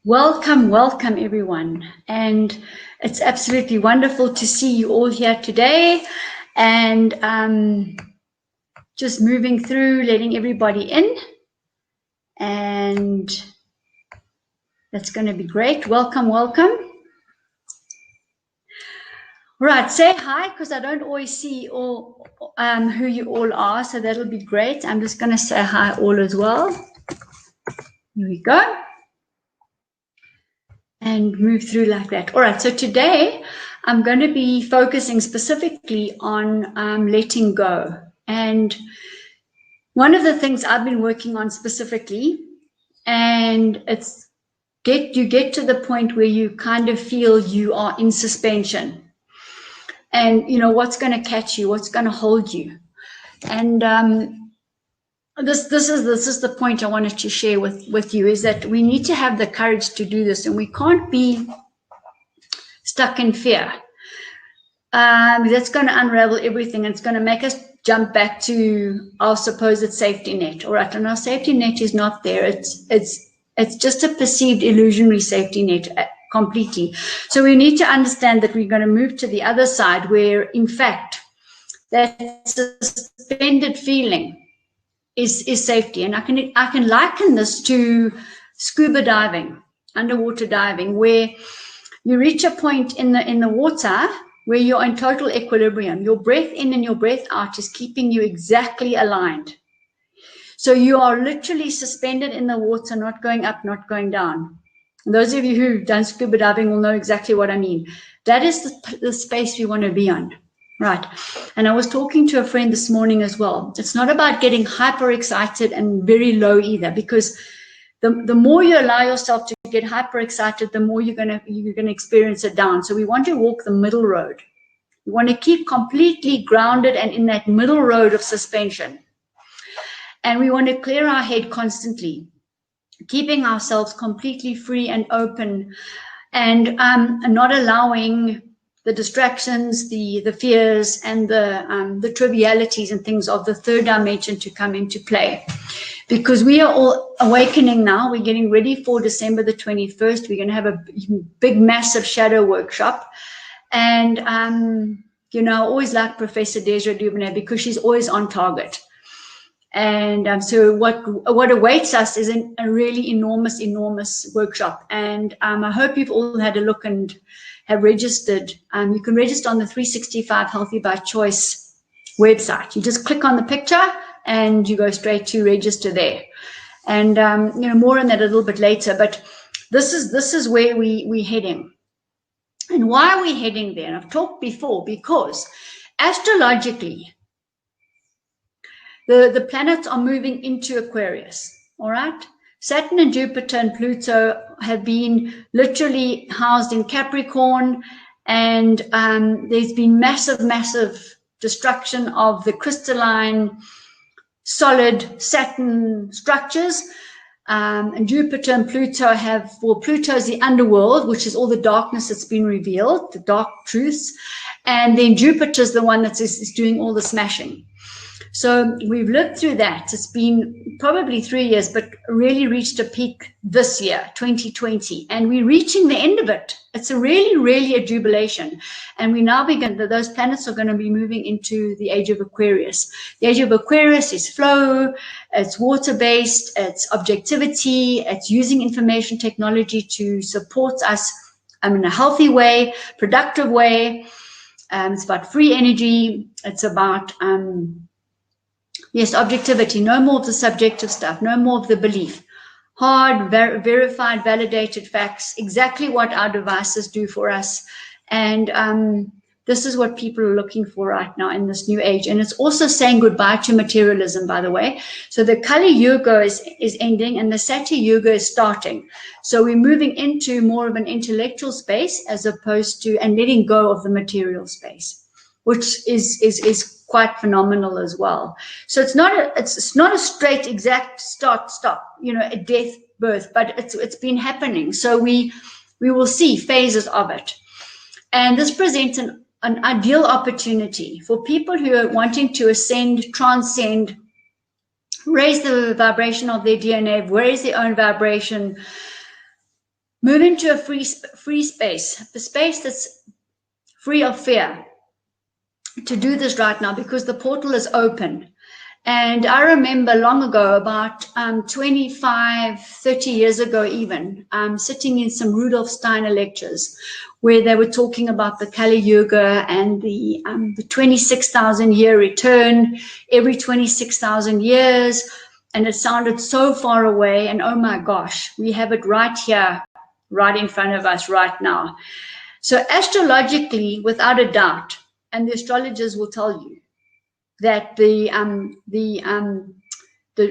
Welcome, welcome everyone. And it's absolutely wonderful to see you all here today. And just moving through, letting everybody in. And that's going to be great. Welcome, welcome. Right, say hi, because I don't always see all who you all are, so that'll be great. I'm just going to say hi all as well. Here we go. And move through like that. All right, so today I'm going to be focusing specifically on letting go. And one of the things I've been working on specifically, and you get to the point where you kind of feel you are in suspension. And you know what's going to catch you, what's going to hold you. And this is the point I wanted to share with you, is that we need to have the courage to do this, and we can't be stuck in fear. That's going to unravel everything. It's going to make us jump back to our supposed safety net. All right, and our safety net is not there. It's just a perceived illusionary safety net completely. So we need to understand that we're going to move to the other side, where in fact that suspended feeling is safety. And I can liken this to scuba diving, underwater diving, where you reach a point in the water where you're in total equilibrium. Your breath in and your breath out is keeping you exactly aligned. So you are literally suspended in the water, not going up, not going down. And those of you who've done scuba diving will know exactly what I mean. That is the space we want to be on. Right. And I was talking to a friend this morning as well. It's not about getting hyper excited and very low either, because the more you allow yourself to get hyper excited, the more you're gonna experience it down. So we want to walk the middle road. We want to keep completely grounded and in that middle road of suspension. And we want to clear our head constantly, keeping ourselves completely free and open, and not allowing the distractions, the fears, and the trivialities and things of the third dimension to come into play. Because we are all awakening now. We're getting ready for December the 21st. We're going to have a big, massive shadow workshop. And, you know, I always like Professor Desiree Dubonnet because she's always on target. And so what awaits us is a really enormous workshop. And I hope you've all had a look and have registered. You can register on the 365 Healthy by Choice website. You just click on the picture and you go straight to register there. And you know, more on that a little bit later. But this is where we're heading. And why are we heading there? And I've talked before, because astrologically, the planets are moving into Aquarius. All right. Saturn and Jupiter and Pluto have been literally housed in Capricorn, and there's been massive destruction of the crystalline, solid Saturn structures. And Jupiter and Pluto Pluto is the underworld, which is all the darkness that's been revealed, the dark truths. And then Jupiter is the one that is doing all the smashing. So we've lived through that. It's been probably 3 years, but really reached a peak this year, 2020. And we're reaching the end of it. It's really a jubilation. And we now begin, those planets are going to be moving into the age of Aquarius. The age of Aquarius is flow, it's water-based, it's objectivity, it's using information technology to support us in a healthy way, productive way. It's about free energy. It's about... yes, objectivity, no more of the subjective stuff, no more of the belief. Hard, verified, validated facts, exactly what our devices do for us. And this is what people are looking for right now in this new age. And it's also saying goodbye to materialism, by the way. So the Kali Yuga is ending and the Sati Yuga is starting. So we're moving into more of an intellectual space as opposed to, and letting go of the material space, which is quite phenomenal as well. So it's not a straight exact stop, you know, a death, birth, but it's been happening. So we will see phases of it. And this presents an ideal opportunity for people who are wanting to ascend, transcend, raise the vibration of their DNA, raise their own vibration, move into a free space, the space that's free of fear, to do this right now, because the portal is open. And I remember long ago, about 25, 30 years ago even, sitting in some Rudolf Steiner lectures where they were talking about the Kali Yuga and the 26,000 year return every 26,000 years. And it sounded so far away. And oh my gosh, we have it right here, right in front of us right now. So astrologically, without a doubt, and the astrologers will tell you, that the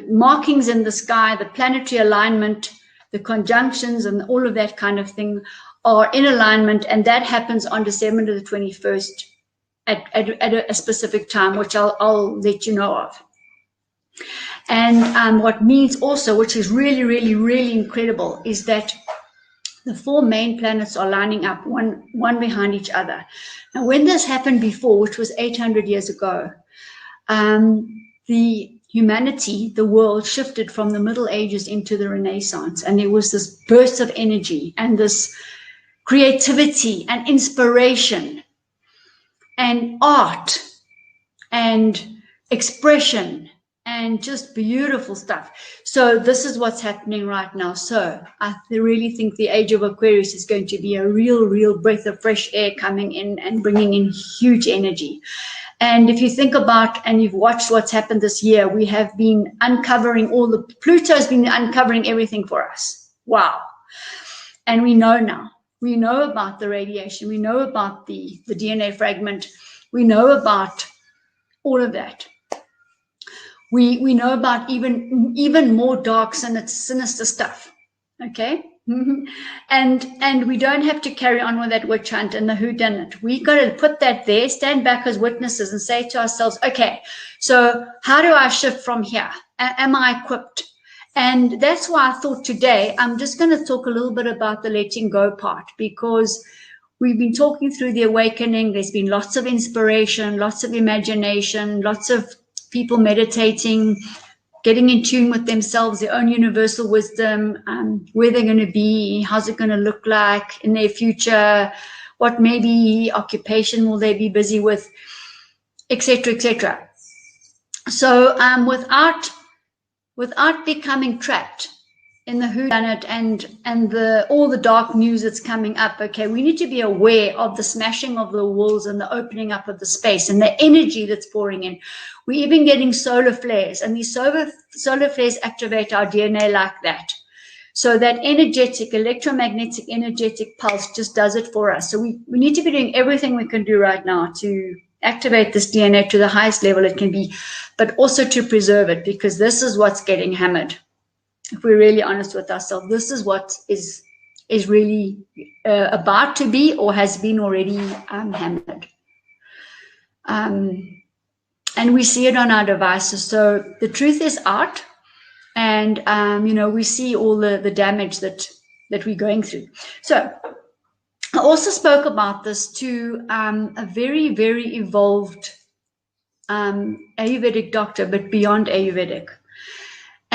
markings in the sky, the planetary alignment, the conjunctions, and all of that kind of thing are in alignment, and that happens on December the 21st at a specific time, which I'll let you know of. And what means also, which is really, really, really incredible, is that the 4 main planets are lining up one behind each other. Now, when this happened before, which was 800 years ago, the humanity, the world, shifted from the Middle Ages into the Renaissance, and there was this burst of energy and this creativity and inspiration and art and expression and just beautiful stuff. So this is what's happening right now. So I really think the Age of Aquarius is going to be a real breath of fresh air coming in and bringing in huge energy. And if you think about, and you've watched what's happened this year, we have been uncovering Pluto's been uncovering everything for us. Wow. And we know now. We know about the radiation. We know about the DNA fragment. We know about all of that. We know about even more dark, sinister stuff. Okay? And we don't have to carry on with that witch hunt and the whodunit. We got to put that there, stand back as witnesses and say to ourselves, okay, so how do I shift from here? Am I equipped? And that's why I thought today I'm just going to talk a little bit about the letting go part, because we've been talking through the awakening. There's been lots of inspiration, lots of imagination, lots of people meditating, getting in tune with themselves, their own universal wisdom, where they're going to be, how's it going to look like in their future, what maybe occupation will they be busy with, etc., etc. So without becoming trapped in the whodunit and all the dark news that's coming up, okay, we need to be aware of the smashing of the walls and the opening up of the space and the energy that's pouring in. We're even getting solar flares, and these solar flares activate our DNA like that. So that energetic, electromagnetic, energetic pulse just does it for us. So we need to be doing everything we can do right now to activate this DNA to the highest level it can be, but also to preserve it, because this is what's getting hammered. If we're really honest with ourselves, this is what is really about to be or has been already hammered. And we see it on our devices. So the truth is out, and we see all the damage that we're going through. So I also spoke about this to a very, very evolved Ayurvedic doctor, but beyond Ayurvedic.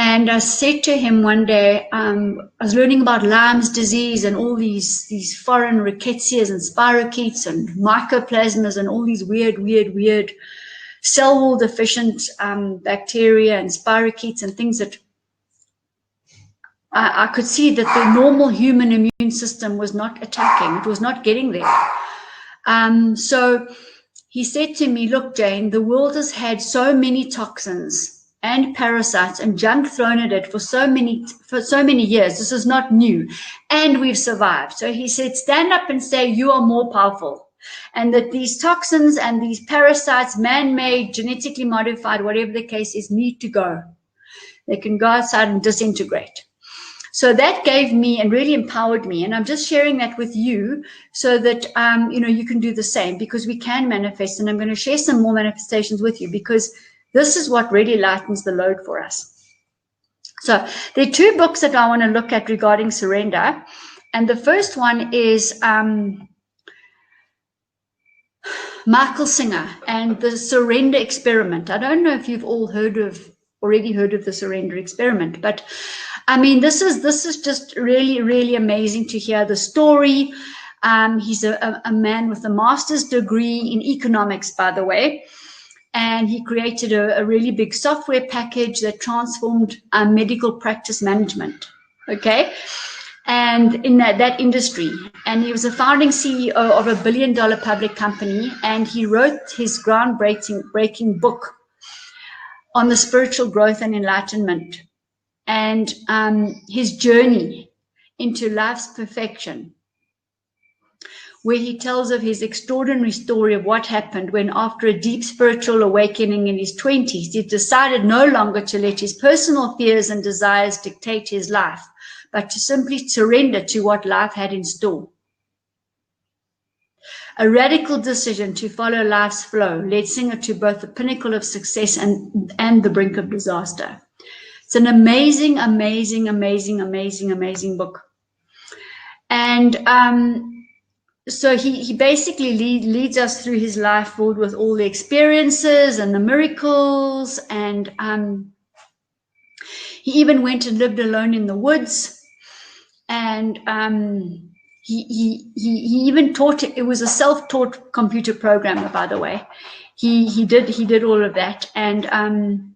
And I said to him one day, I was learning about Lyme's disease and all these foreign rickettsias and spirochetes and mycoplasmas and all these weird cell wall deficient bacteria and spirochetes and things that I could see that the normal human immune system was not attacking. It was not getting there. So he said to me, look, Jane, the world has had so many toxins and parasites and junk thrown at it for so many years. This is not new, and we've survived. So he said, stand up and say you are more powerful, and that these toxins and these parasites, man-made, genetically modified, whatever the case is, need to go. They can go outside and disintegrate. So that gave me and really empowered me, and I'm just sharing that with you so that you can do the same, because we can manifest, and I'm going to share some more manifestations with you, because this is what really lightens the load for us. So there are 2 books that I want to look at regarding surrender. And the first one is Michael Singer and the Surrender Experiment. I don't know if you've all already heard of the Surrender Experiment, but I mean, this is just really, really amazing to hear the story. He's a man with a master's degree in economics, by the way, and he created a really big software package that transformed medical practice management. Okay. And in that industry, and he was a founding CEO of a $1 billion public company, and he wrote his groundbreaking book on the spiritual growth and enlightenment, and his journey into life's perfection, where he tells of his extraordinary story of what happened when, after a deep spiritual awakening in his 20s, he decided no longer to let his personal fears and desires dictate his life, but to simply surrender to what life had in store. A radical decision to follow life's flow led Singer to both the pinnacle of success and the brink of disaster. It's an amazing, amazing, amazing, amazing, amazing book. And so he basically leads us through his life filled with all the experiences and the miracles. And he even went and lived alone in the woods. And he even taught, it was a self-taught computer programmer, by the way. He did all of that. And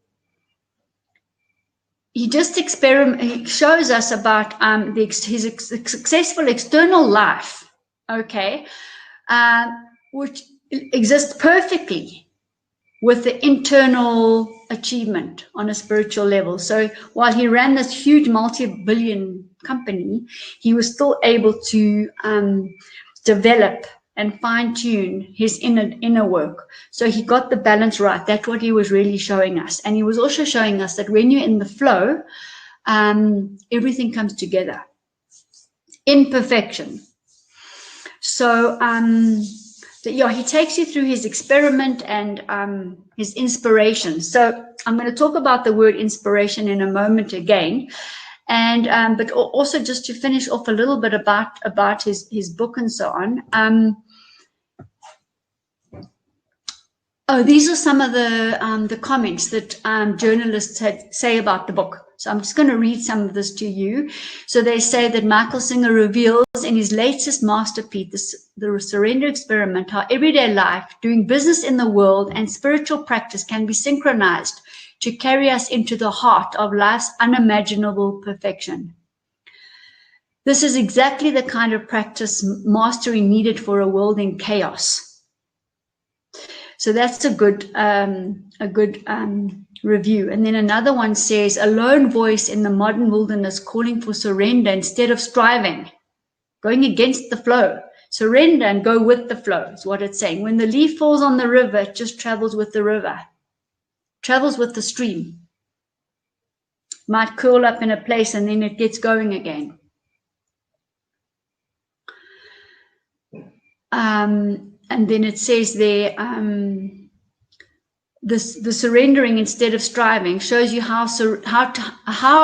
he just he shows us about his successful external life, okay, which exists perfectly with the internal achievement on a spiritual level. So while he ran this huge multi-billion company, he was still able to develop and fine-tune his inner work. So he got the balance right. That's what he was really showing us. And he was also showing us that when you're in the flow, everything comes together in perfection. So yeah, he takes you through his experiment and his inspiration. So I'm going to talk about the word inspiration in a moment again. And but also just to finish off a little bit about his book and so on. Oh, these are some of the comments that journalists say about the book. So I'm just going to read some of this to you. So they say that Michael Singer reveals in his latest masterpiece, The Surrender Experiment, how everyday life, doing business in the world, and spiritual practice can be synchronized to carry us into the heart of life's unimaginable perfection. This is exactly the kind of practice mastery needed for a world in chaos. So that's a good review. And then another one says, a lone voice in the modern wilderness calling for surrender instead of striving, going against the flow. Surrender and go with the flow is what it's saying. When the leaf falls on the river, it just travels with the river, travels with the stream. Might curl up in a place and then it gets going again. And then it says there, the surrendering instead of striving shows you how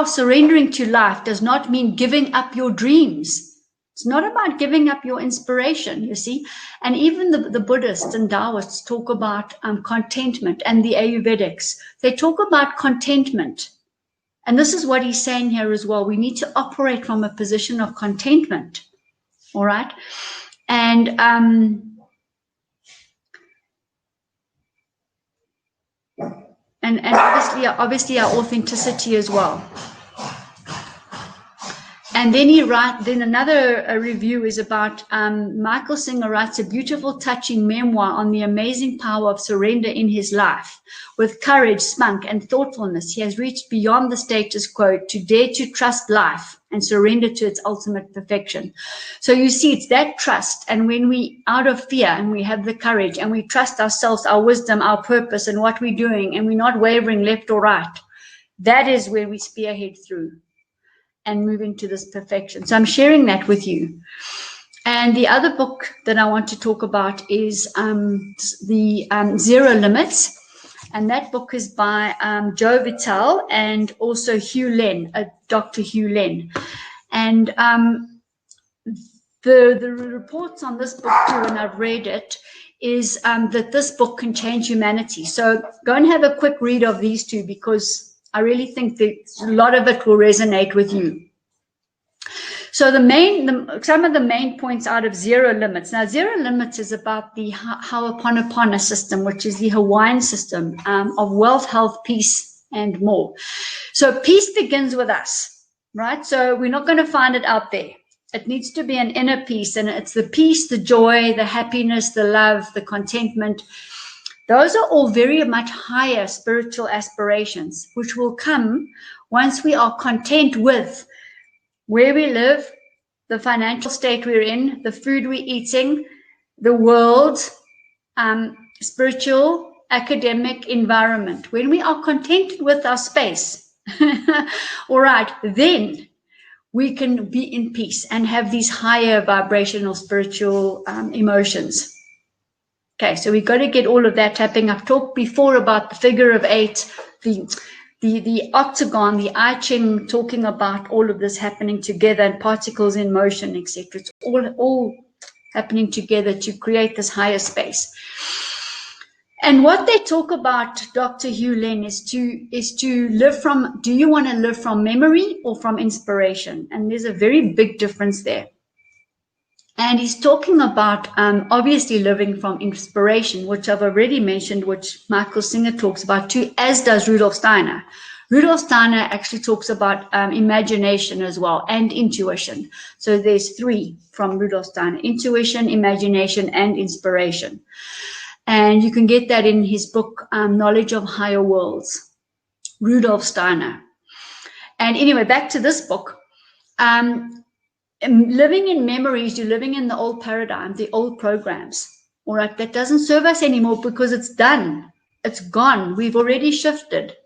surrendering to life does not mean giving up your dreams. It's not about giving up your inspiration, you see. And even the Buddhists and Taoists talk about contentment, and the Ayurvedics, they talk about contentment. And this is what he's saying here as well. We need to operate from a position of contentment, all right? And obviously our authenticity as well. And then another review is about Michael Singer writes a beautiful, touching memoir on the amazing power of surrender in his life. With courage, spunk, and thoughtfulness, he has reached beyond the status quo to dare to trust life and surrender to its ultimate perfection. So you see, it's that trust. And when we, out of fear, and we have the courage, and we trust ourselves, our wisdom, our purpose, and what we're doing, and we're not wavering left or right, that is where we spearhead through and move into this perfection. So I'm sharing that with you. And the other book that I want to talk about is the Zero Limits. And that book is by Joe Vitale and also Hugh Len, Dr. Hugh Len. And the reports on this book too, and I've read it, is that this book can change humanity. So go and have a quick read of these two, because I really think that a lot of it will resonate with you. So some of the main points out of Zero Limits. Now, Zero Limits is about the Ho'oponopono system, which is the Hawaiian system of wealth, health, peace, and more. So peace begins with us, right? So we're not going to find it out there. It needs to be an inner peace, and it's the peace, the joy, the happiness, the love, the contentment. Those are all very much higher spiritual aspirations, which will come once we are content with where we live, the financial state we're in, the food we're eating, the world, spiritual, academic environment. When we are content with our space, all right, then we can be in peace and have these higher vibrational spiritual emotions. Okay, so we've got to get all of that tapping. I've talked before about the figure of 8, the octagon, the I Ching, talking about all of this happening together and particles in motion, etc. It's all happening together to create this higher space. And what they talk about, Dr. Hugh Len, is to live from, do you want to live from memory or from inspiration? And there's a very big difference there. And he's talking about obviously living from inspiration, which I've already mentioned, which Michael Singer talks about too, as does Rudolf Steiner. Rudolf Steiner actually talks about imagination as well, and intuition. So there's 3 from Rudolf Steiner: intuition, imagination, and inspiration. And you can get that in his book, Knowledge of Higher Worlds, Rudolf Steiner. And anyway, back to this book. Living in memories, you're living in the old paradigm, the old programs, all right, that doesn't serve us anymore because it's done. It's gone. We've already shifted.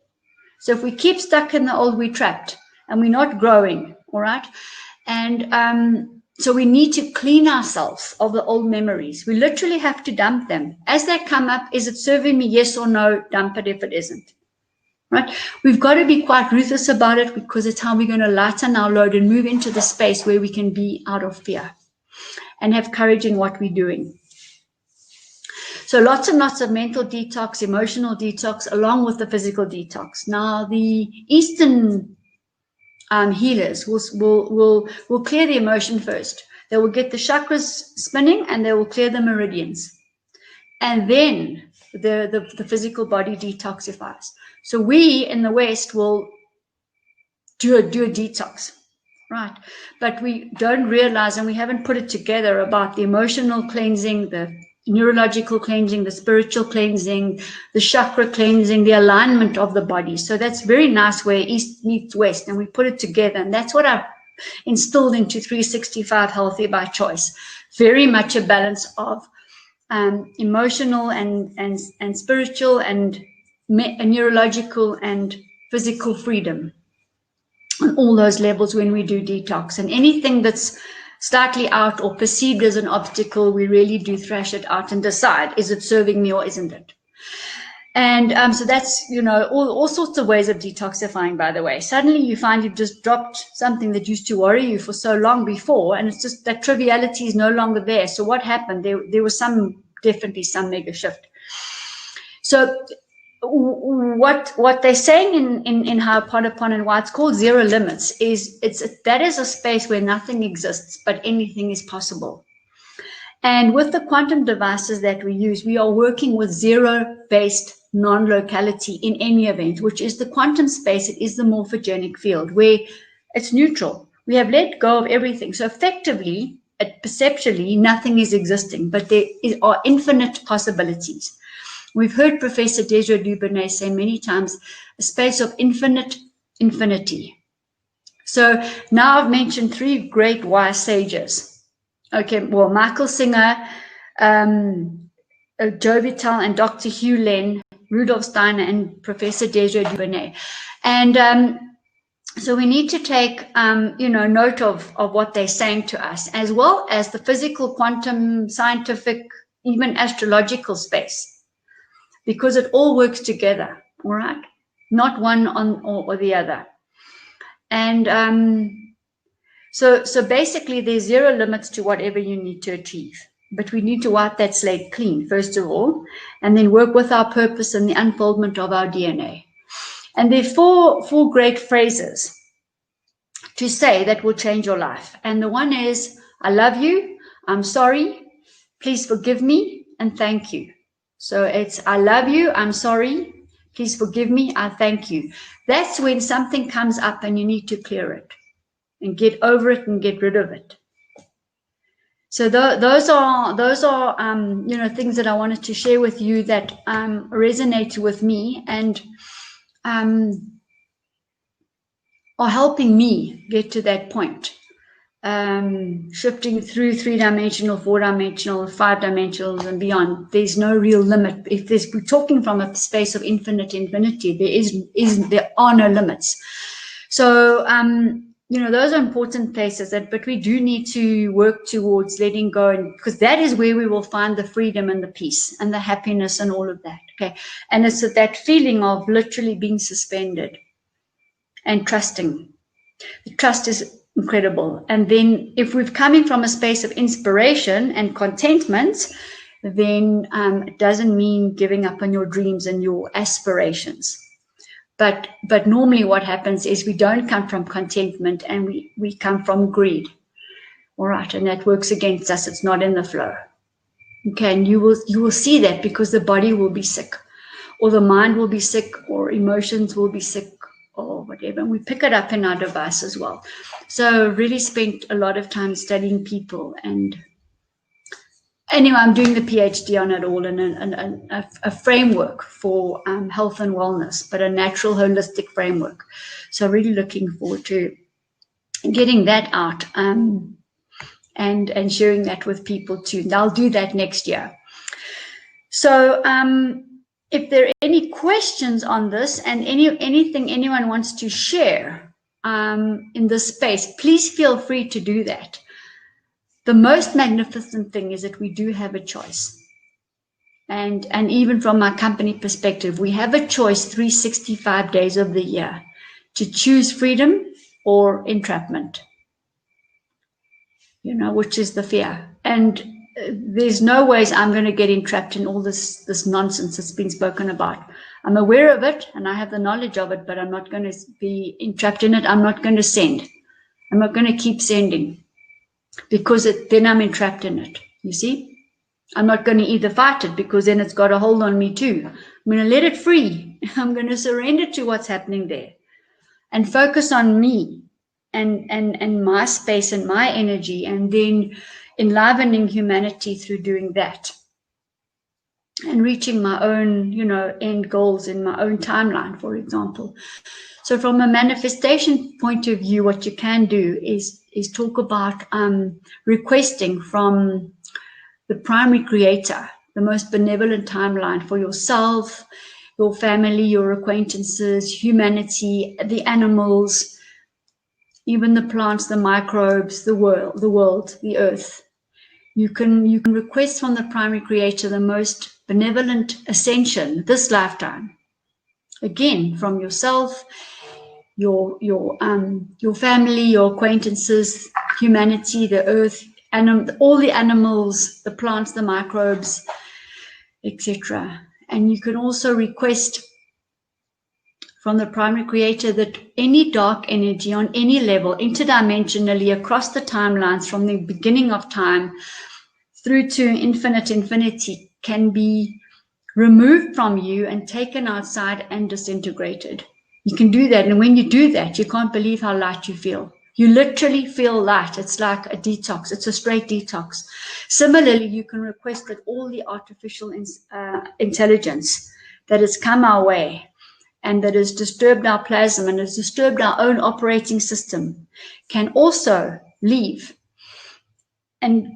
So if we keep stuck in the old, we're trapped and we're not growing, all right? And so we need to clean ourselves of the old memories. We literally have to dump them. As they come up, is it serving me? Yes or no? Dump it if it isn't. Right? We've got to be quite ruthless about it because it's how we're going to lighten our load and move into the space where we can be out of fear and have courage in what we're doing. So lots and lots of mental detox, emotional detox, along with the physical detox. Now, the Eastern healers will clear the emotion first. They will get the chakras spinning and they will clear the meridians. And then the physical body detoxifies. So we in the West will do a detox, right? But we don't realize, and we haven't put it together, about the emotional cleansing, the neurological cleansing, the spiritual cleansing, the chakra cleansing, the alignment of the body. So that's very nice where East meets West, and we put it together. And that's what I've instilled into 365 Healthy by Choice. Very much a balance of emotional and spiritual and neurological and physical freedom on all those levels when we do detox. And anything that's slightly out or perceived as an obstacle, we really do thrash it out and decide, is it serving me or isn't it? And so that's, you know, all sorts of ways of detoxifying, by the way. Suddenly you find you've just dropped something that used to worry you for so long before, and it's just that triviality is no longer there. So what happened? There was definitely some mega shift. So what they're saying in Ho'oponopono and why it's called Zero Limits is that is a space where nothing exists, but anything is possible. And with the quantum devices that we use, we are working with zero-based non-locality in any event, which is the quantum space. It is the morphogenic field where it's neutral. We have let go of everything. So effectively, perceptually, nothing is existing, but there are infinite possibilities. We've heard Professor Desiree Dubonnet say many times, a space of infinite infinity. So now I've mentioned 3 great wise sages. Okay, well, Michael Singer, Joe Vitale, and Dr. Hugh Len, Rudolf Steiner, and Professor Desiree Dubonnet. And so we need to take, note of what they're saying to us, as well as the physical, quantum, scientific, even astrological space, because it all works together, all right? Not one or the other. And so basically there's zero limits to whatever you need to achieve. But we need to wipe that slate clean, first of all, and then work with our purpose and the unfoldment of our DNA. And there are four great phrases to say that will change your life. And the one is, I love you, I'm sorry, please forgive me, and thank you. So it's, I love you, I'm sorry, please forgive me, I thank you. That's when something comes up and you need to clear it and get over it and get rid of it. So those are things that I wanted to share with you that resonate with me and are helping me get to that point. Shifting through 3-dimensional, 4-dimensional, 5-dimensional and beyond. There's no real limit. If we're talking from a space of infinity, there are no limits. So those are important places. But we do need to work towards letting go, and because that is where we will find the freedom and the peace and the happiness and all of that. Okay, and it's that feeling of literally being suspended and trusting. The trust is incredible. And then if we're coming from a space of inspiration and contentment, then it doesn't mean giving up on your dreams and your aspirations. But normally what happens is we don't come from contentment and we come from greed. All right, and that works against us. It's not in the flow. Okay, and you will see that because the body will be sick, or the mind will be sick, or emotions will be sick, or whatever, and we pick it up in our device as well. So really spent a lot of time studying people, and anyway, I'm doing the PhD on it all, and a framework for health and wellness, but a natural holistic framework. So really looking forward to getting that out and sharing that with people too. And I'll do that next year. So if there are any questions on this and anything anyone wants to share in this space, please feel free to do that. The most magnificent thing is that we do have a choice. And even from my company perspective, we have a choice 365 days of the year to choose freedom or entrapment, which is the fear. And there's no ways I'm going to get entrapped in all this nonsense that's been spoken about. I'm aware of it and I have the knowledge of it, but I'm not going to be entrapped in it. I'm not going to send. I'm not going to keep sending because then I'm entrapped in it. You see? I'm not going to either fight it because then it's got a hold on me too. I'm going to let it free. I'm going to surrender to what's happening there and focus on me and my space and my energy, and then enlivening humanity through doing that and reaching my own, end goals in my own timeline, for example. So from a manifestation point of view, what you can do is talk about requesting from the primary creator, the most benevolent timeline for yourself, your family, your acquaintances, humanity, the animals, even the plants, the microbes, the world, the earth. You can request from the primary creator the most benevolent ascension this lifetime. Again, from yourself, your family, your acquaintances, humanity, the earth, all the animals, the plants, the microbes, etc. And you can also request from the primary creator that any dark energy on any level, interdimensionally, across the timelines, from the beginning of time through to infinity, can be removed from you and taken outside and disintegrated. You can do that. And when you do that, you can't believe how light you feel. You literally feel light. It's like a detox. It's a straight detox. Similarly, you can request that all the artificial intelligence that has come our way and that has disturbed our plasma and has disturbed our own operating system can also leave and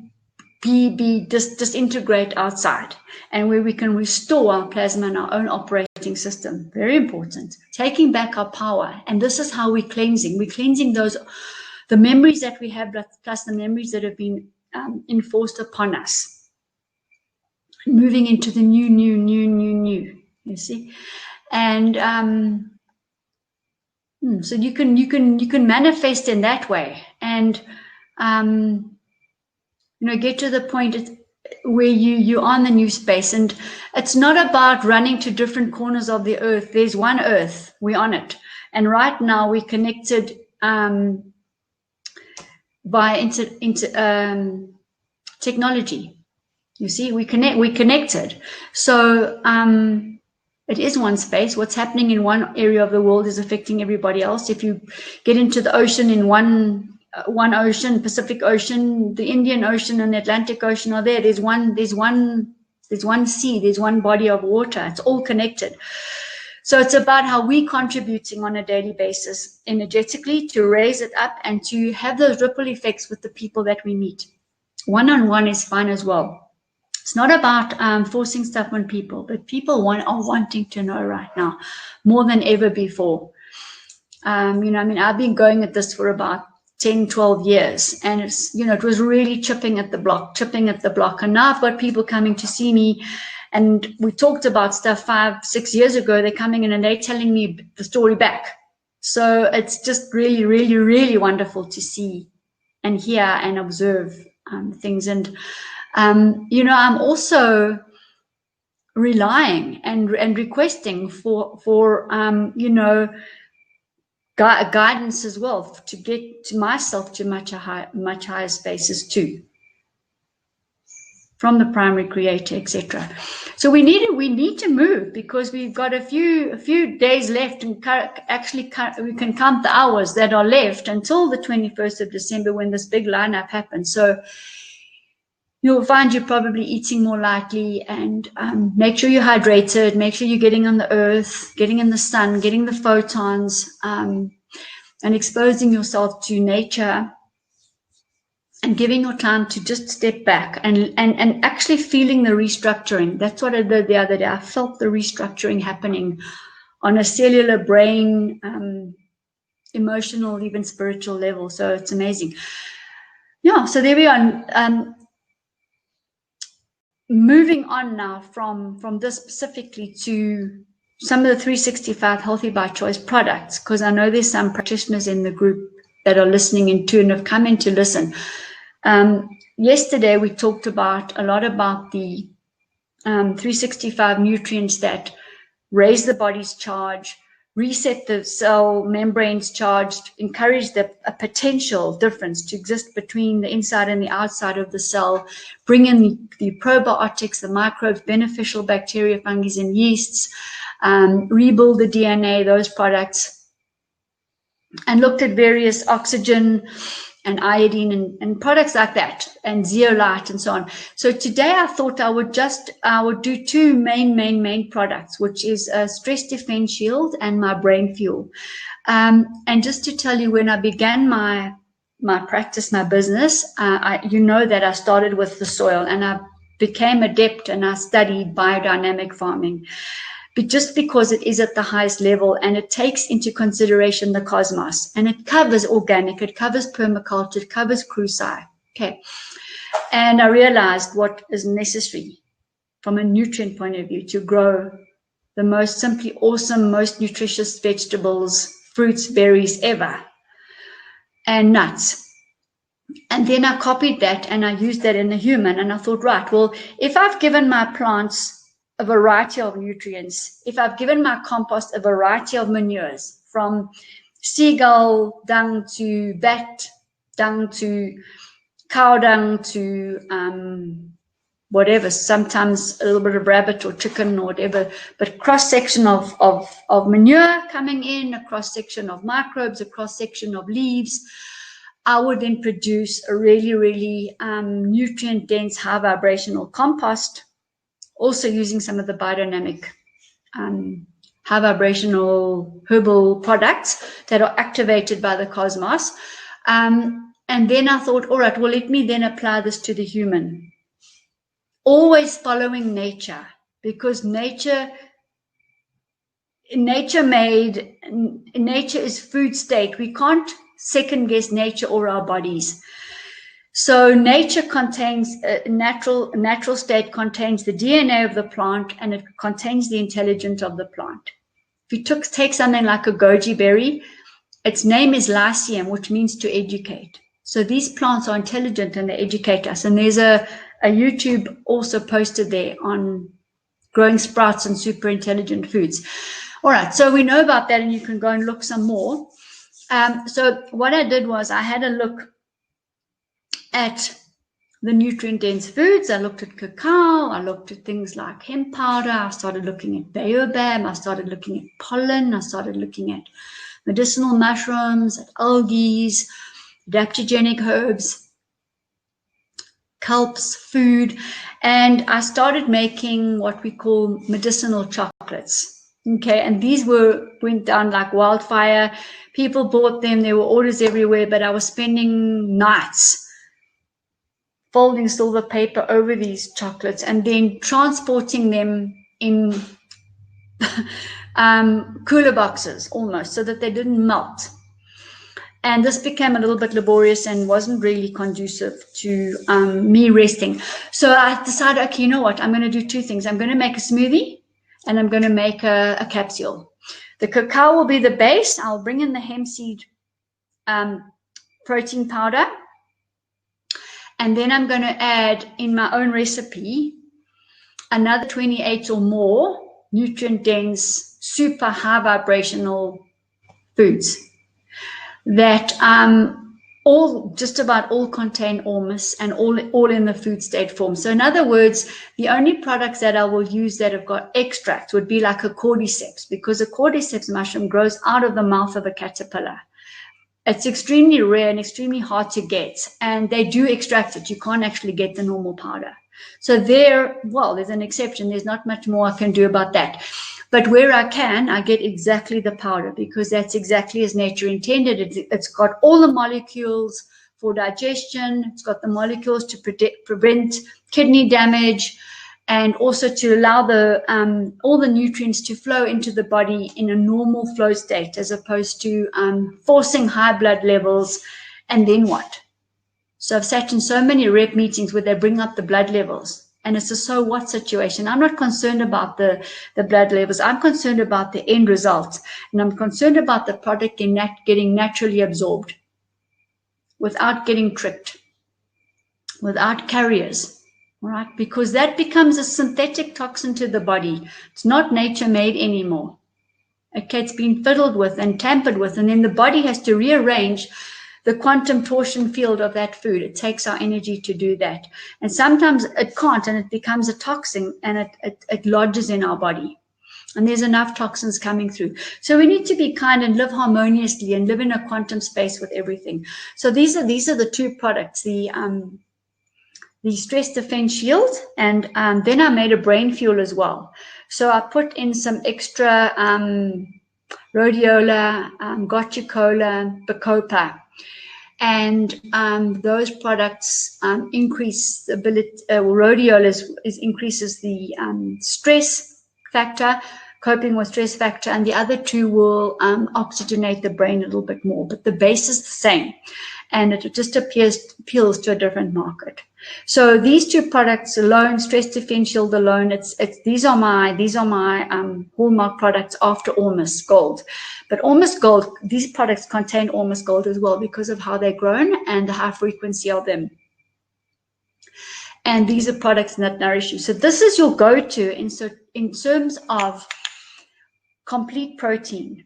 disintegrate outside, and where we can restore our plasma and our own operating system. Very important. Taking back our power. And this is how we're cleansing. We're cleansing the memories that we have, plus the memories that have been enforced upon us. Moving into the new, you see? And so you can manifest in that way, and get to the point. where you're on the new space. And it's not about running to different corners of the earth. There's one earth, we're on it. And right now we're connected by technology. You see, we're connected. So it is one space. What's happening in one area of the world is affecting everybody else. If you get into the ocean in one ocean, Pacific Ocean, the Indian Ocean and the Atlantic Ocean are there. There's one sea, there's one body of water. It's all connected. So it's about how we're contributing on a daily basis energetically to raise it up and to have those ripple effects with the people that we meet. One-on-one is fine as well. It's not about forcing stuff on people, but people are wanting to know right now more than ever before. I've been going at this for about 10, 12 years, and it's, it was really chipping at the block. And now I've got people coming to see me, and we talked about stuff 5, 6 years ago. They're coming in and they're telling me the story back. So it's just really, really, really wonderful to see and hear and observe things. And I'm also relying and requesting for guidance as well, to get to myself to much higher spaces too, from the primary creator, etc. So we need to move, because we've got a few days left, and actually we can count the hours that are left until the 21st of December, when this big lineup happens. So you'll find you're probably eating more lightly, and make sure you're hydrated, make sure you're getting on the earth, getting in the sun, getting the photons, and exposing yourself to nature, and giving your time to just step back and actually feeling the restructuring. That's what I did the other day. I felt the restructuring happening on a cellular, brain, emotional, even spiritual level. So it's amazing. Yeah, so there we are. Moving on now from this specifically to some of the 365 Healthy by Choice products, because I know there's some practitioners in the group that are listening in too and have come in to listen. Yesterday we talked a lot about the 365 nutrients that raise the body's charge, reset the cell membranes charged, encourage a potential difference to exist between the inside and the outside of the cell, bring in the probiotics, the microbes, beneficial bacteria, fungi, and yeasts, rebuild the DNA, those products, and looked at various oxygen and iodine and products like that, and zeolite and so on. So today I thought I would do two main products, which is a stress defense shield and my brain fuel. And just to tell you, when I began my practice, my business, you know that I started with the soil, and I became adept, and I studied biodynamic farming. But just because it is at the highest level, and it takes into consideration the cosmos, and it covers organic, it covers permaculture, it covers cruci. Okay. And I realized what is necessary from a nutrient point of view to grow the most simply awesome, most nutritious vegetables, fruits, berries ever, and nuts. And then I copied that and I used that in the human, and I thought, right, well, if I've given my plants a variety of nutrients, if I've given my compost a variety of manures, from seagull dung to bat dung to cow dung to whatever, sometimes a little bit of rabbit or chicken or whatever, but cross-section of manure coming in, a cross-section of microbes, a cross-section of leaves, I would then produce a really, really nutrient-dense, high vibrational compost, also using some of the biodynamic high vibrational herbal products that are activated by the cosmos. And then I thought, all right, well, let me then apply this to the human. Always following nature, because nature is food state. We can't second guess nature or our bodies. So nature contains natural state contains the DNA of the plant, and it contains the intelligence of the plant. If you take something like a goji berry, its name is lycium, which means to educate. So these plants are intelligent and they educate us. And there's a YouTube also posted there on growing sprouts and super intelligent foods. All right, so we know about that, and you can go and look some more. So what I did was I had a look at the nutrient-dense foods. I looked at cacao. I looked at things like hemp powder. I started looking at baobab. I started looking at pollen. I started looking at medicinal mushrooms, at algae, adaptogenic herbs, kelps, food, and I started making what we call medicinal chocolates. Okay, and these went down like wildfire. People bought them. There were orders everywhere, but I was spending nights folding silver paper over these chocolates and then transporting them in cooler boxes almost, so that they didn't melt. And this became a little bit laborious and wasn't really conducive to me resting. So I decided, okay, you know what? I'm going to do two things. I'm going to make a smoothie and I'm going to make a capsule. The cacao will be the base. I'll bring in the hemp seed protein powder. And then I'm going to add in my own recipe another 28 or more nutrient-dense, super high vibrational foods that just about all contain ormus and all in the food state form. So in other words, the only products that I will use that have got extract would be like a cordyceps, because a cordyceps mushroom grows out of the mouth of a caterpillar. It's extremely rare and extremely hard to get, and they do extract it. You can't actually get the normal powder. So there's an exception. There's not much more I can do about that. But where I can, I get exactly the powder, because that's exactly as nature intended. It's got all the molecules for digestion. It's got the molecules to prevent kidney damage, and also to allow all the nutrients to flow into the body in a normal flow state, as opposed to forcing high blood levels. And then what? So I've sat in so many rep meetings where they bring up the blood levels, and it's a so what situation. I'm not concerned about the blood levels. I'm concerned about the end result, and I'm concerned about the product getting naturally absorbed without getting tricked, without carriers. All right, because that becomes a synthetic toxin to the body. It's not nature made anymore. Okay, it's been fiddled with and tampered with, and then the body has to rearrange the quantum torsion field of that food. It takes our energy to do that. And sometimes it can't, and it becomes a toxin, and it lodges in our body. And there's enough toxins coming through. So we need to be kind and live harmoniously and live in a quantum space with everything. So these are the two products, the stress defense shield, and then I made a brain fuel as well. So I put in some extra rhodiola, gotcha-cola, bacopa, and those products increase the ability. Rhodiola increases the stress factor, coping with stress factor, and the other two will oxygenate the brain a little bit more. But the base is the same, and it just appeals to a different market. So these two products alone, stress defense shield alone, these are my hallmark products after Ormus Gold. But Ormus Gold, these products contain Ormus Gold as well, because of how they're grown and the high frequency of them. And these are products that nourish you. So this is your go-to in terms of complete protein,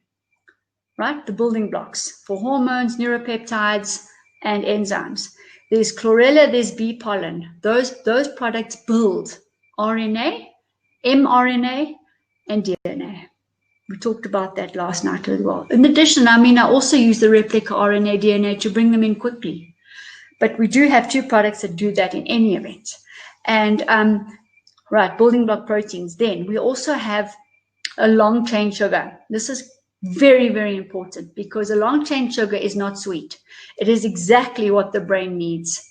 right? The building blocks for hormones, neuropeptides, and enzymes. There's chlorella, there's bee pollen. Those products build RNA, mRNA, and DNA. We talked about that last night as well. In addition, I also use the replica RNA, DNA to bring them in quickly. But we do have two products that do that in any event. And, right, building block proteins. Then we also have a long-chain sugar. This is very, very important, because a long-chain sugar is not sweet. It is exactly what the brain needs.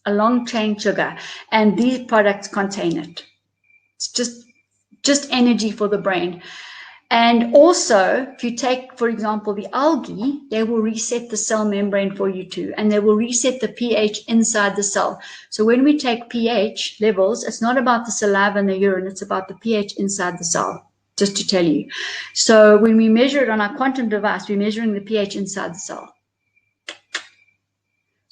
A long-chain sugar. And these products contain it. It's just energy for the brain. And also, if you take, for example, the algae, they will reset the cell membrane for you too, and they will reset the pH inside the cell. So when we take pH levels, it's not about the saliva and the urine, it's about the pH inside the cell, just to tell you. So when we measure it on our quantum device, we're measuring the pH inside the cell.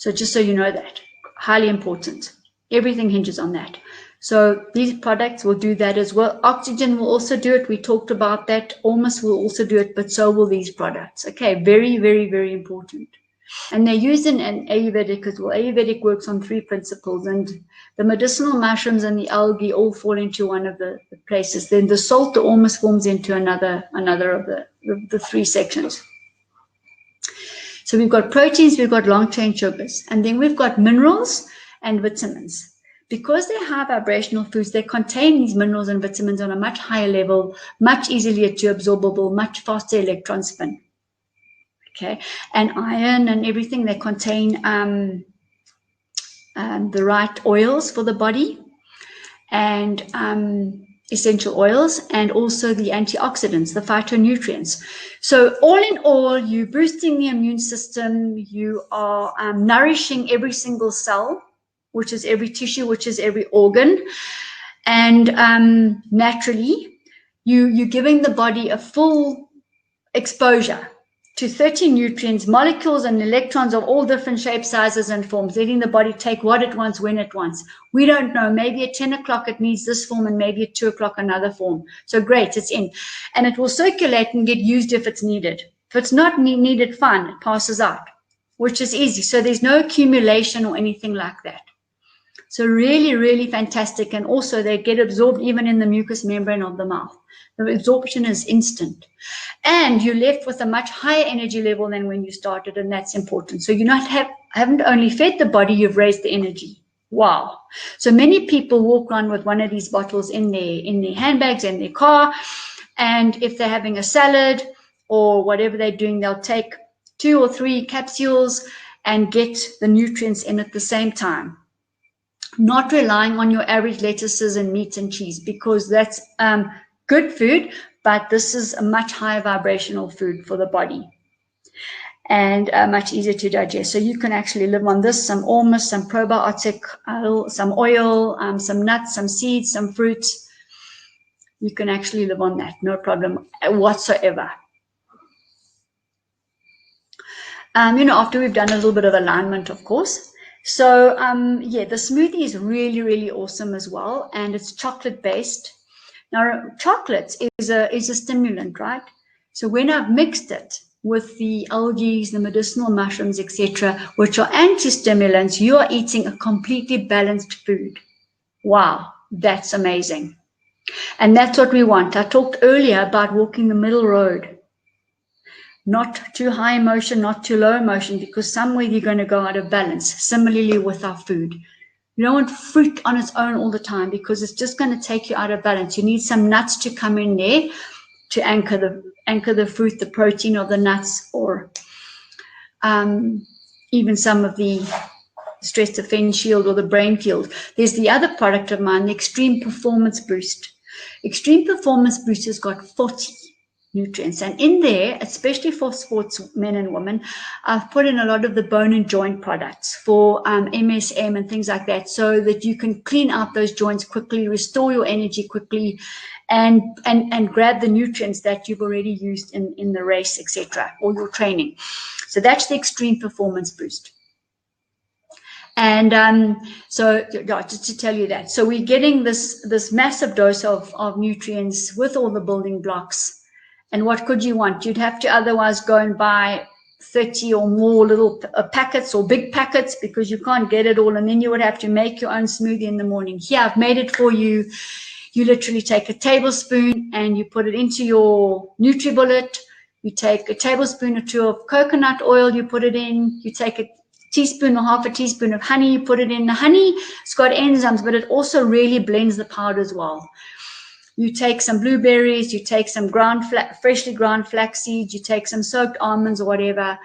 So just so you know that, highly important. Everything hinges on that. So these products will do that as well. Oxygen will also do it. We talked about that. Ormus will also do it, but so will these products. Okay, very, very, very important. And they're used in Ayurvedic as well. Ayurvedic works on 3 principles, and the medicinal mushrooms and the algae all fall into one of the places. Then the salt, the ormus, forms into another of the 3 sections. So we've got proteins, we've got long-chain sugars, and then we've got minerals and vitamins. Because they're high vibrational foods, they contain these minerals and vitamins on a much higher level, much easier to absorbable, much faster electron spin. Okay, and iron and everything, they contain the right oils for the body, and essential oils, and also the antioxidants, the phytonutrients. So all in all, you're boosting the immune system, you are nourishing every single cell, which is every tissue, which is every organ, and naturally, you're giving the body a full exposure to 30 nutrients, molecules and electrons of all different shapes, sizes, and forms, letting the body take what it wants, when it wants. We don't know. Maybe at 10 o'clock it needs this form, and maybe at 2 o'clock another form. So great, it's in. And it will circulate and get used if it's needed. If it's not needed, fine, it passes out, which is easy. So there's no accumulation or anything like that. So really, really fantastic. And also they get absorbed even in the mucous membrane of the mouth. The absorption is instant. And you're left with a much higher energy level than when you started, and that's important. So you haven't only fed the body, you've raised the energy. Wow. So many people walk around with one of these bottles in their handbags, in their car, and if they're having a salad or whatever they're doing, they'll take 2 or 3 capsules and get the nutrients in at the same time. Not relying on your average lettuces and meat and cheese, because that's good food, but this is a much higher vibrational food for the body and much easier to digest. So you can actually live on this, some ormus, some probiotic, some oil, some nuts, some seeds, some fruits. You can actually live on that, no problem whatsoever. After we've done a little bit of alignment, of course. So yeah, the smoothie is really, really awesome as well, and it's chocolate based. Now, chocolate is a stimulant, right? So when I've mixed it with the algae, the medicinal mushrooms, etc., which are anti-stimulants, you are eating a completely balanced food. Wow, that's amazing. And that's what we want. I talked earlier about walking the middle road. Not too high emotion, not too low emotion, because somewhere you're going to go out of balance. Similarly with our food. You don't want fruit on its own all the time, because it's just going to take you out of balance. You need some nuts to come in there to anchor the fruit, the protein of the nuts, or even some of the stress defense shield or the brain field. There's the other product of mine, the Extreme Performance Boost. Extreme Performance Boost has got 40 nutrients, and in there, especially for sportsmen and women, I've put in a lot of the bone and joint products for MSM and things like that, so that you can clean out those joints quickly, restore your energy quickly, and grab the nutrients that you've already used in the race, etc., or your training. So that's the Extreme Performance Boost. And so just to tell you that, so we're getting this massive dose of nutrients with all the building blocks. And what could you want? You'd have to otherwise go and buy 30 or more little packets or big packets, because you can't get it all. And then you would have to make your own smoothie in the morning. Here, I've made it for you. You literally take a tablespoon and you put it into your NutriBullet. You take a tablespoon or 2 of coconut oil, you put it in. You take a teaspoon or half a teaspoon of honey, you put it in. The honey, it's got enzymes, but it also really blends the powder as well. You take some blueberries, you take some freshly ground flax seeds, you take some soaked almonds or whatever,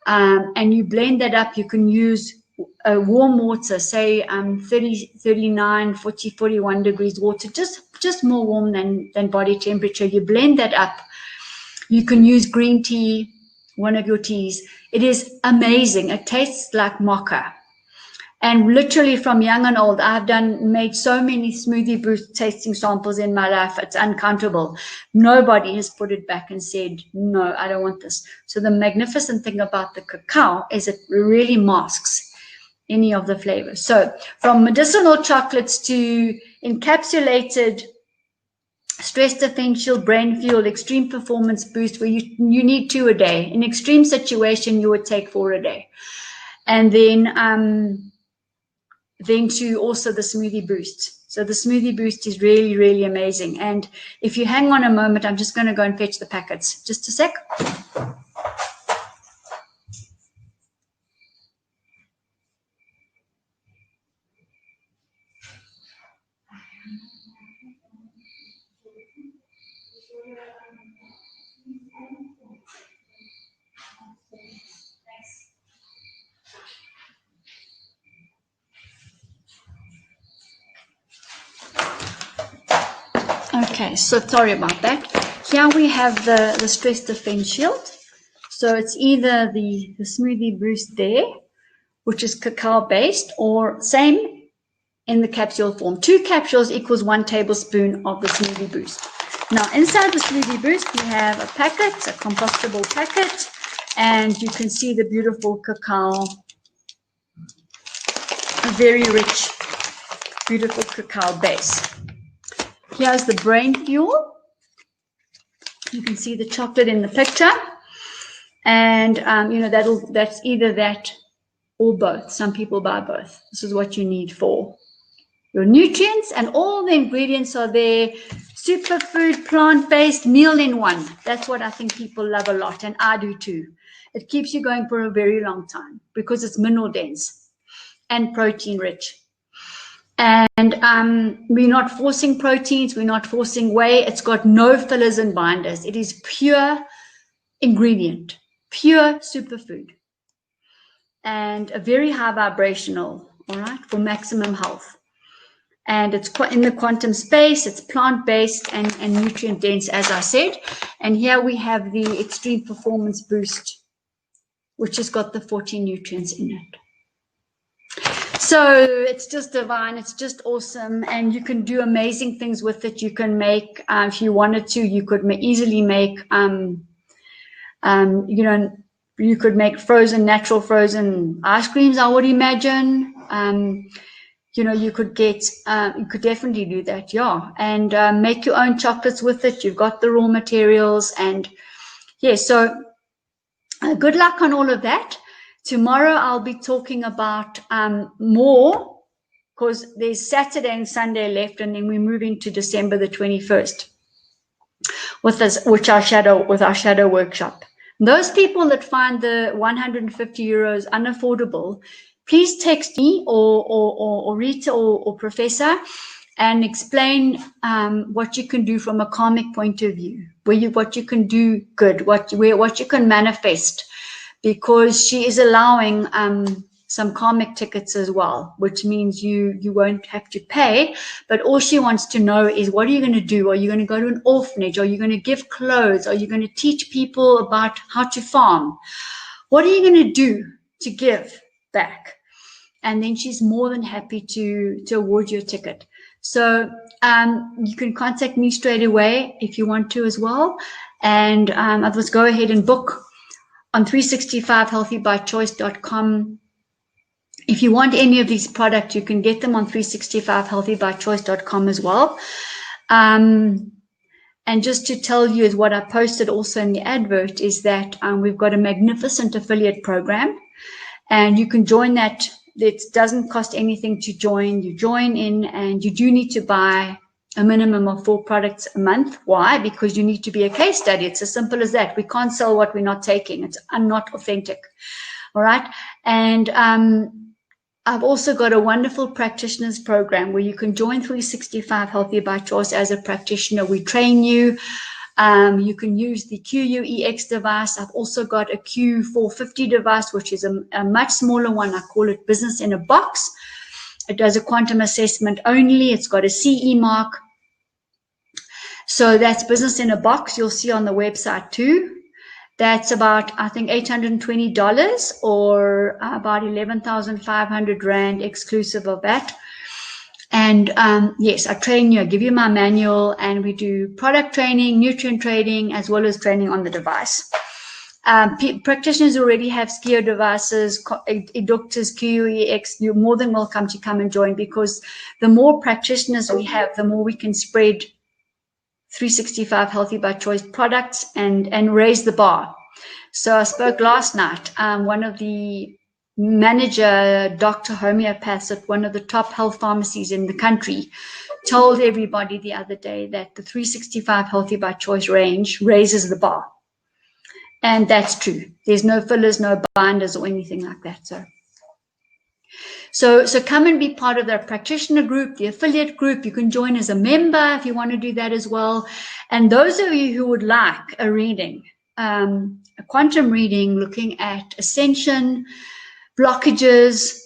and you blend that up. You can use warm water, say 30, 39, 40, 41 degrees water, just more warm than body temperature. You blend that up. You can use green tea, one of your teas. It is amazing. It tastes like mocha. And literally from young and old, I've made so many Smoothie Boost tasting samples in my life. It's uncountable. Nobody has put it back and said, no, I don't want this. So the magnificent thing about the cacao is it really masks any of the flavors. So from medicinal chocolates to encapsulated stress defense shield, brain fuel, extreme performance boost, where you need 2 a day. In extreme situation, you would take 4 a day. And then to also the smoothie boost. So the smoothie boost is really, really amazing. And if you hang on a moment, I'm just going to go and fetch the packets. Just a sec. Okay, so sorry about that. Here we have the stress defense shield. So it's either the smoothie boost there, which is cacao based, or same in the capsule form. 2 capsules equals 1 tablespoon of the smoothie boost. Now inside the smoothie boost we have a packet, a compostable packet, and you can see the beautiful cacao, a very rich, beautiful cacao base. Here's the brain fuel. You can see the chocolate in the picture, and you know that's either that or both. Some people buy both. This is what you need for your nutrients, and all the ingredients are there. Superfood, plant-based, meal in one. That's what I think people love a lot, and I do too. It keeps you going for a very long time because it's mineral dense and protein rich. And we're not forcing proteins, we're not forcing whey. It's got no fillers and binders. It is pure ingredient, pure superfood, and a very high vibrational, all right, for maximum health. And it's in the quantum space. It's plant-based and nutrient dense, as I said. And here we have the Extreme Performance Boost, which has got the 40 nutrients in it. So it's just divine, it's just awesome, and you can do amazing things with it. You can make, if you wanted to, you could easily make, you know, you could make natural frozen ice creams, I would imagine. You know, you could definitely do that, yeah, and make your own chocolates with it. You've got the raw materials, and yeah, so good luck on all of that. Tomorrow I'll be talking about more, because there's Saturday and Sunday left, and then we're moving to December the 21st with our shadow workshop. Those people that find the 150 euros unaffordable, please text me or Rita or Professor and explain what you can do from a karmic point of view, what you can do good, what you can manifest. Because she is allowing some karmic tickets as well, which means you won't have to pay. But all she wants to know is, what are you going to do? Are you going to go to an orphanage? Are you going to give clothes? Are you going to teach people about how to farm? What are you going to do to give back? And then she's more than happy to award you a ticket. So you can contact me straight away if you want to as well. And others, go ahead and book on 365healthybychoice.com. If you want any of these products, you can get them on 365healthybychoice.com as well. And just to tell you, is what I posted also in the advert, is that we've got a magnificent affiliate program, and you can join that. It doesn't cost anything to join. You join in, and you do need to buy a minimum of 4 products a month. Why? Because you need to be a case study. It's as simple as that. We can't sell what we're not taking. It's not authentic. All right. And I've also got a wonderful practitioners program where you can join 365 Healthy by Choice as a practitioner. We train you. You can use the QUEX device. I've also got a Q450 device, which is a much smaller one. I call it Business in a Box. It does a quantum assessment only. It's got a CE mark. So that's Business in a Box. You'll see on the website too. That's about, I think, $820 or about 11,500 Rand exclusive of that. And yes, I train you, I give you my manual, and we do product training, nutrient training, as well as training on the device. Practitioners already have SKIO devices, doctors, QUEX. You're more than welcome to come and join, because the more practitioners we have, the more we can spread 365 Healthy by Choice products and raise the bar. So I spoke last night. One of the manager, Dr. Homeopaths at one of the top health pharmacies in the country, told everybody the other day that the 365 Healthy by Choice range raises the bar. And that's true. There's no fillers, no binders or anything like that. So come and be part of the practitioner group, the affiliate group. You can join as a member if you want to do that as well. And those of you who would like a reading, a quantum reading looking at ascension, blockages,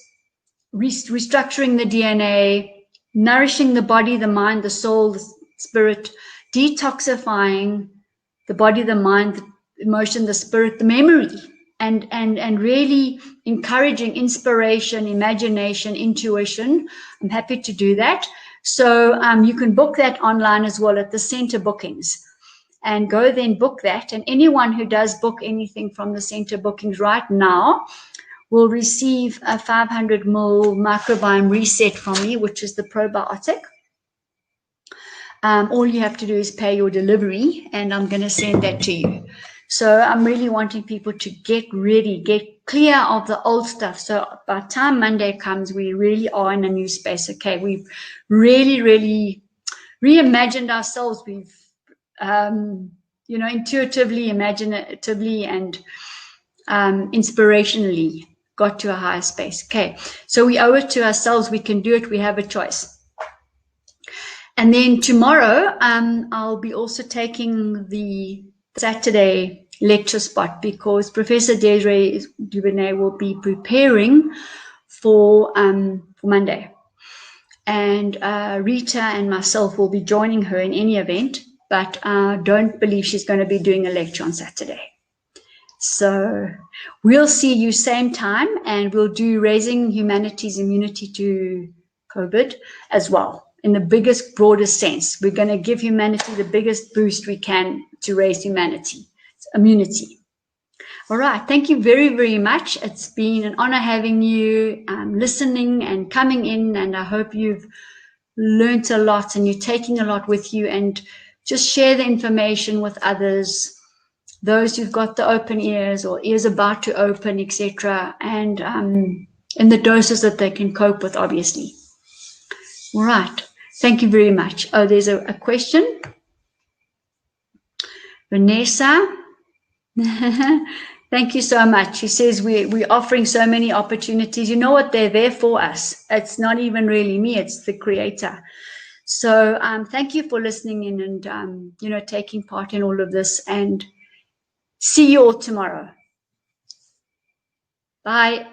restructuring the DNA, nourishing the body, the mind, the soul, the spirit, detoxifying the body, the mind, the emotion, the spirit, the memory, and really encouraging inspiration, imagination, intuition. I'm happy to do that. So you can book that online as well at the center bookings, and go then book that. And anyone who does book anything from the center bookings right now will receive a 500 ml microbiome reset from me, which is the probiotic. All you have to do is pay your delivery, and I'm going to send that to you. So I'm really wanting people to get ready, get clear of the old stuff. So by the time Monday comes, we really are in a new space. Okay, we've really, really reimagined ourselves. We've, intuitively, imaginatively, and inspirationally got to a higher space. Okay, so we owe it to ourselves. We can do it. We have a choice. And then tomorrow, I'll be also taking the Saturday lecture spot, because Professor Desiree Dubonnet will be preparing for Monday. And Rita and myself will be joining her in any event, but don't believe she's going to be doing a lecture on Saturday. So we'll see you same time, and we'll do Raising Humanity's Immunity to COVID as well. In the biggest, broadest sense, we're going to give humanity the biggest boost we can to raise immunity. All right. Thank you very, very much. It's been an honor having you, listening and coming in. And I hope you've learned a lot and you're taking a lot with you, and just share the information with others, those who've got the open ears or ears about to open, etc. And in the doses that they can cope with, obviously. All right. Thank you very much. Oh, there's a question. Vanessa. Thank you so much. She says we're offering so many opportunities. You know what? They're there for us. It's not even really me. It's the creator. So thank you for listening in and, taking part in all of this. And see you all tomorrow. Bye.